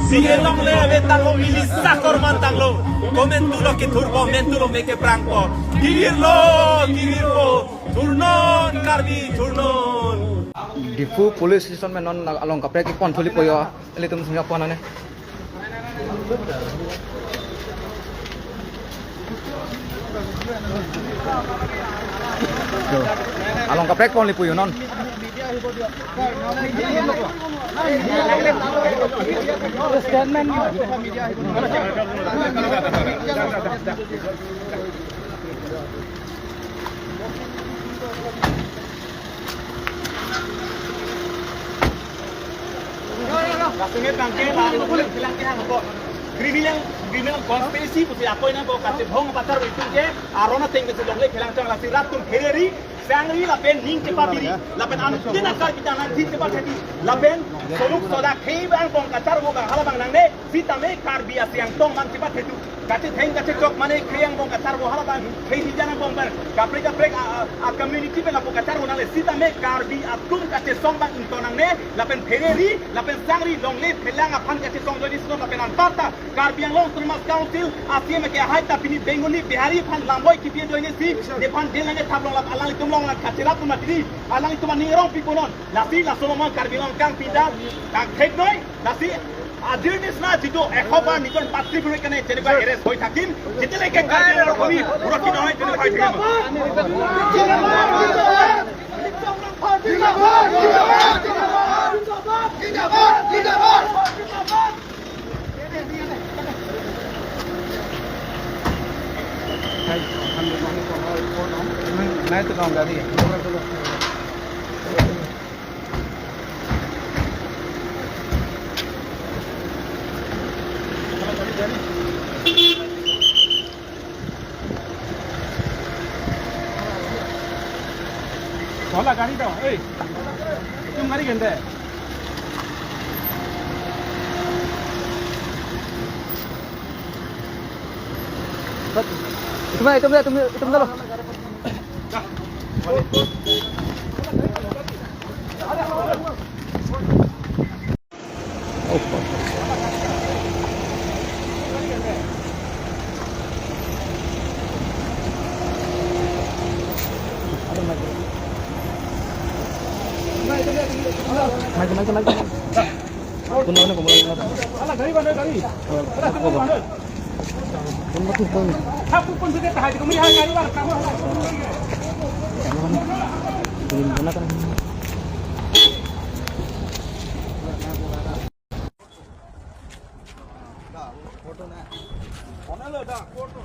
Sige long le ave tanglo milisa korman tanglo. Komen tulo ke turbo men tulo meke prangko. Girlo. Turnon karbi turnon. Difu police station में नॉन अलग कपड़े की कौन थोड़ी पोयो ले तुम समझा पाना ने अलग कपड़े कौन ले पोयो non Kasungit bangke lang bilang kaya ko. Criminal conspiracy pusi ako ina ko kasi bhong patar itu je arona tengge se longle khilang chang la sirat tum khereri sangri la pen ning chepa biri la pen an tina kar kita nan tin chepa thati la pen soluk soda khei bang bong kacar mo bang hala bang nang ne sitame kar bi asiang tong man chepa thetu kate theng kate chok mane kheyang bong kacar mo hala bang khei hijana bong bar kapre a community pe la po kacar mo nang le sitame kar bi atum kate song bang intonang ne la pen khereri la pen sangri longle khilang a phan kate song jodi sno la pen an parta kar bi ang long Mas Council asia me ke hai ta pini Bengali Bihari phan lamboi ki pie joine si de phan delange thablong la alang tumlong la kachira tu matri alang tu manirong pikonon lasi la solomon karbilong kang pinda kang thek noi lasi adirnis na jitu ekhobar nikon patri gure kane jeneba arrest hoi thakim jitele ke karbilong kobi uraki noi jene hoi thakim मैं तो कहूँगा नहीं Hola गाड़ी दो ए तुम गाड़ी गंदे Itu dulu. Maju. Punawin ko muna. Ala gari bandar gari. Ala tumpang bandar. Tumpang. Aku pun sudah tahu kamu yang gari bang. Kamu. Belum pernah kan. Foto na. Mana lo dah? Foto.